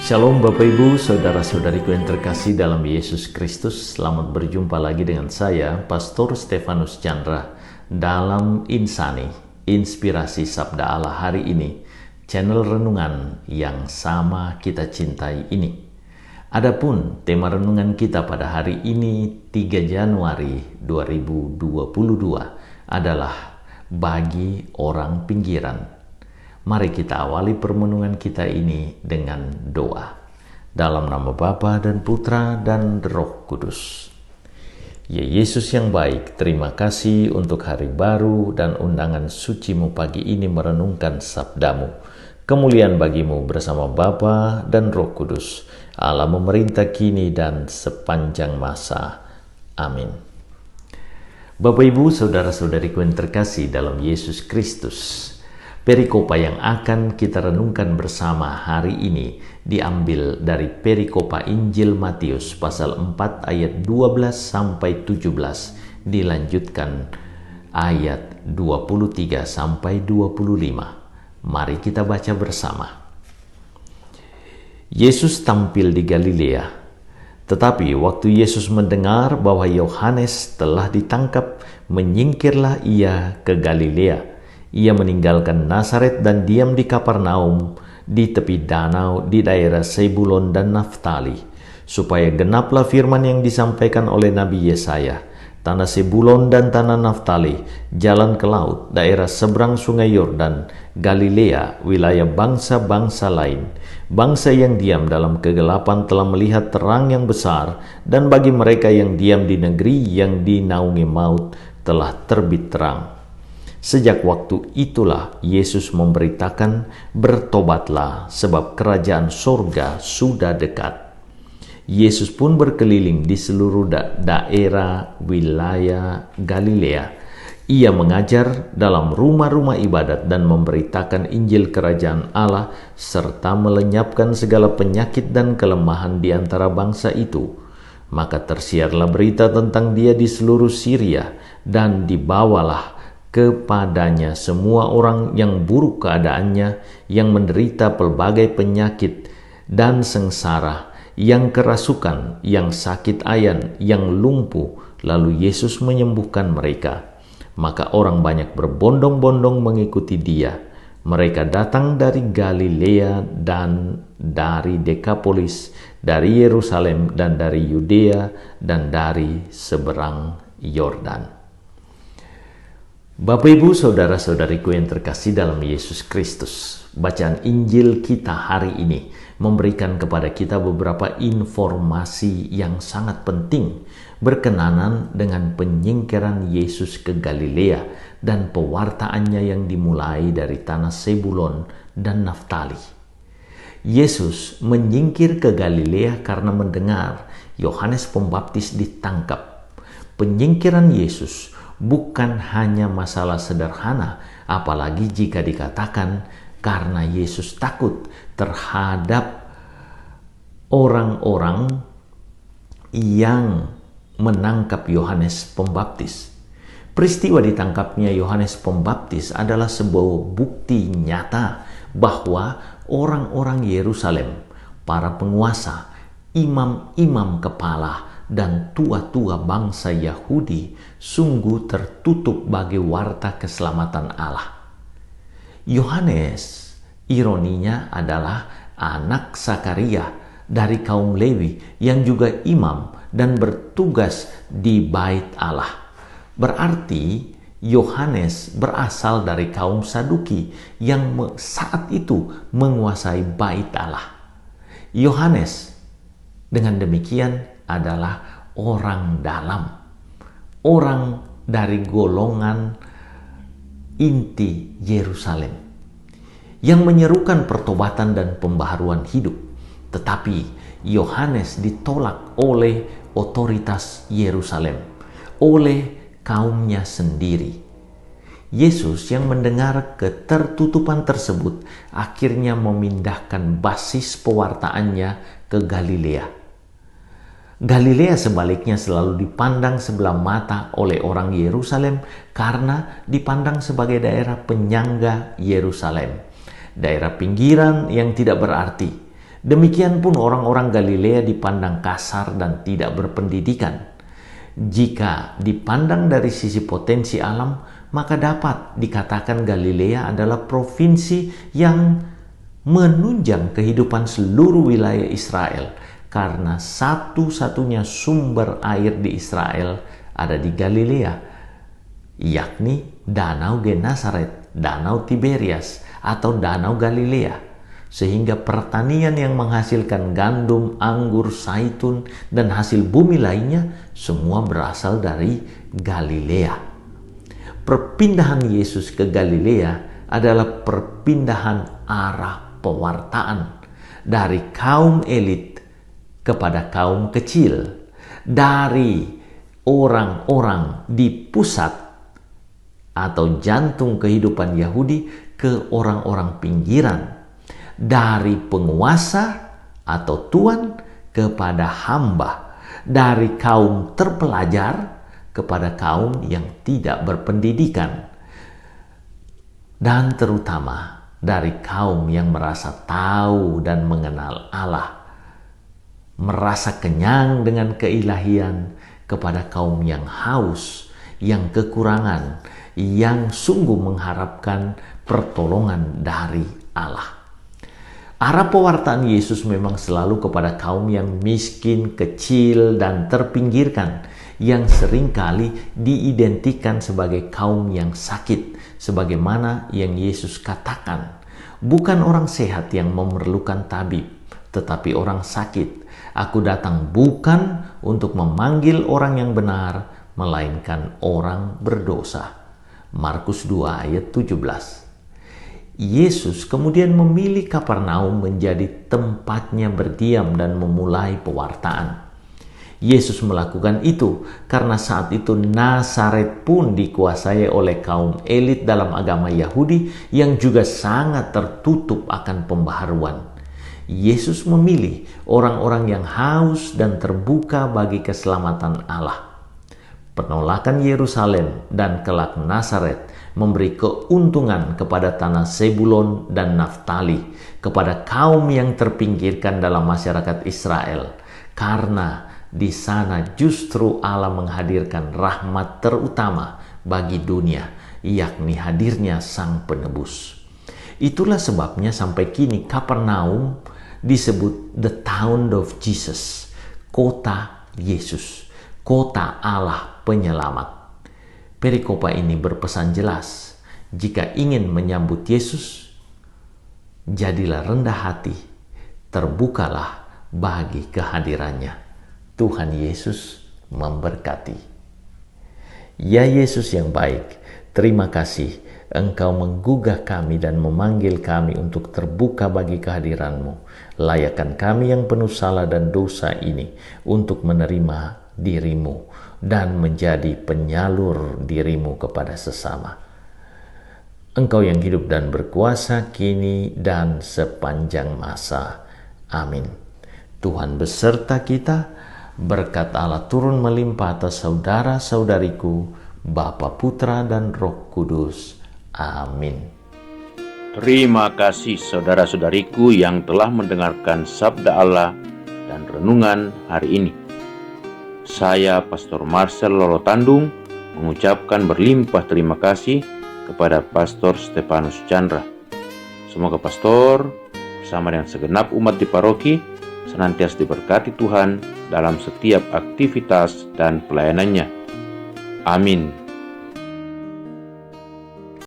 Shalom Bapak Ibu, Saudara-saudariku yang terkasih dalam Yesus Kristus. Selamat berjumpa lagi dengan saya, Pastor Stefanus Chandra, dalam Insani, Inspirasi Sabda Allah hari ini, channel renungan yang sama kita cintai ini. Adapun tema renungan kita pada hari ini, 3 Januari 2022, adalah bagi orang pinggiran. Mari kita awali permenungan kita ini dengan doa. Dalam nama Bapa dan Putra dan Roh Kudus. Ya Yesus yang baik, terima kasih untuk hari baru dan undangan suci-Mu pagi ini merenungkan sabda-Mu. Kemuliaan bagi-Mu bersama Bapa dan Roh Kudus, Allah memerintah kini dan sepanjang masa. Amin. Bapak Ibu, saudara-saudariku yang terkasih dalam Yesus Kristus, perikopa yang akan kita renungkan bersama hari ini diambil dari perikopa Injil Matius pasal 4 ayat 12 sampai 17, dilanjutkan ayat 23 sampai 25. Mari kita baca bersama. Yesus tampil di Galilea, tetapi waktu Yesus mendengar bahwa Yohanes telah ditangkap, menyingkirlah ia ke Galilea. Ia meninggalkan Nazaret dan diam di Kapernaum di tepi danau di daerah Zebulon dan Naftali, supaya genaplah firman yang disampaikan oleh Nabi Yesaya. Tanah Zebulon dan tanah Naftali, jalan ke laut, daerah seberang sungai Yordan, Galilea, wilayah bangsa-bangsa lain. Bangsa yang diam dalam kegelapan telah melihat terang yang besar, dan bagi mereka yang diam di negeri yang dinaungi maut telah terbit terang. Sejak waktu itulah Yesus memberitakan, bertobatlah sebab kerajaan sorga sudah dekat. Yesus pun berkeliling di seluruh daerah wilayah Galilea. Ia mengajar dalam rumah-rumah ibadat dan memberitakan Injil kerajaan Allah serta melenyapkan segala penyakit dan kelemahan di antara bangsa itu. Maka tersiarlah berita tentang dia di seluruh Syria dan dibawalah kepadanya semua orang yang buruk keadaannya, yang menderita pelbagai penyakit dan sengsara, yang kerasukan, yang sakit ayan, yang lumpuh, lalu Yesus menyembuhkan mereka. Maka orang banyak berbondong-bondong mengikuti dia. Mereka datang dari Galilea dan dari Dekapolis, dari Yerusalem dan dari Yudea dan dari seberang Yordan. Bapak Ibu, saudara-saudariku yang terkasih dalam Yesus Kristus, bacaan Injil kita hari ini memberikan kepada kita beberapa informasi yang sangat penting berkenaan dengan penyingkiran Yesus ke Galilea dan pewartaannya yang dimulai dari tanah Zebulon dan Naftali. Yesus menyingkir ke Galilea karena mendengar Yohanes Pembaptis ditangkap. Penyingkiran Yesus bukan hanya masalah sederhana, apalagi jika dikatakan karena Yesus takut terhadap orang-orang yang menangkap Yohanes Pembaptis. Peristiwa ditangkapnya Yohanes Pembaptis adalah sebuah bukti nyata bahwa orang-orang Yerusalem, para penguasa, imam-imam kepala, dan tua-tua bangsa Yahudi sungguh tertutup bagi warta keselamatan Allah. Yohanes, ironinya, adalah anak Zakaria dari kaum Lewi yang juga imam dan bertugas di bait Allah. Berarti Yohanes berasal dari kaum Saduki yang saat itu menguasai bait Allah. Yohanes dengan demikian adalah orang dalam, orang dari golongan inti Yerusalem yang menyerukan pertobatan dan pembaharuan hidup. Tetapi Yohanes ditolak oleh otoritas Yerusalem, oleh kaumnya sendiri. Yesus yang mendengar ketertutupan tersebut akhirnya memindahkan basis pewartaannya ke Galilea. Galilea sebaliknya selalu dipandang sebelah mata oleh orang Yerusalem karena dipandang sebagai daerah penyangga Yerusalem, daerah pinggiran yang tidak berarti, Demikian pun orang-orang Galilea dipandang kasar dan tidak berpendidikan. Jika dipandang dari sisi potensi alam, maka dapat dikatakan Galilea adalah provinsi yang menunjang kehidupan seluruh wilayah Israel, karena satu-satunya sumber air di Israel ada di Galilea, yakni Danau Genesaret, Danau Tiberias, atau Danau Galilea. Sehingga pertanian yang menghasilkan gandum, anggur, zaitun, dan hasil bumi lainnya semua berasal dari Galilea. Perpindahan Yesus ke Galilea adalah perpindahan arah pewartaan dari kaum elit kepada kaum kecil, dari orang-orang di pusat atau jantung kehidupan Yahudi ke orang-orang pinggiran, dari penguasa atau tuan kepada hamba, dari kaum terpelajar kepada kaum yang tidak berpendidikan, dan terutama dari kaum yang merasa tahu dan mengenal Allah, merasa kenyang dengan keilahian, kepada kaum yang haus, yang kekurangan, yang sungguh mengharapkan pertolongan dari Allah. Arah pewartaan Yesus memang selalu kepada kaum yang miskin, kecil, dan terpinggirkan, yang seringkali diidentikan sebagai kaum yang sakit, sebagaimana yang Yesus katakan, bukan orang sehat yang memerlukan tabib, tetapi orang sakit. Aku datang bukan untuk memanggil orang yang benar, melainkan orang berdosa. Markus 2 ayat 17. Yesus kemudian memilih Kapernaum menjadi tempatnya berdiam dan memulai pewartaan. Yesus melakukan itu karena saat itu Nazaret pun dikuasai oleh kaum elit dalam agama Yahudi yang juga sangat tertutup akan pembaharuan. Yesus memilih orang-orang yang haus dan terbuka bagi keselamatan Allah. Penolakan Yerusalem dan kelak Nazaret memberi keuntungan kepada tanah Zebulon dan Naftali, kepada kaum yang terpinggirkan dalam masyarakat Israel, karena di sana justru Allah menghadirkan rahmat terutama bagi dunia, yakni hadirnya Sang Penebus. Itulah sebabnya sampai kini Kapernaum disebut the town of Jesus, kota Yesus, kota Allah penyelamat. Perikopa ini berpesan jelas, jika ingin menyambut Yesus, jadilah rendah hati, terbukalah bagi kehadirannya. Tuhan Yesus memberkati. Ya Yesus yang baik, terima kasih Engkau menggugah kami dan memanggil kami untuk terbuka bagi kehadiran-Mu. Layakkan kami yang penuh salah dan dosa ini untuk menerima diri-Mu dan menjadi penyalur diri-Mu kepada sesama. Engkau yang hidup dan berkuasa kini dan sepanjang masa. Amin. Tuhan beserta kita, berkat Allah turun melimpah atas saudara-saudariku, Bapa, Putra, dan Roh Kudus. Amin. Terima kasih saudara-saudariku yang telah mendengarkan sabda Allah dan renungan hari ini. Saya Pastor Marcel Lolotandung mengucapkan berlimpah terima kasih kepada Pastor Stefanus Chandra. Semoga Pastor bersama dengan segenap umat di paroki senantiasa diberkati Tuhan dalam setiap aktivitas dan pelayanannya. Amin.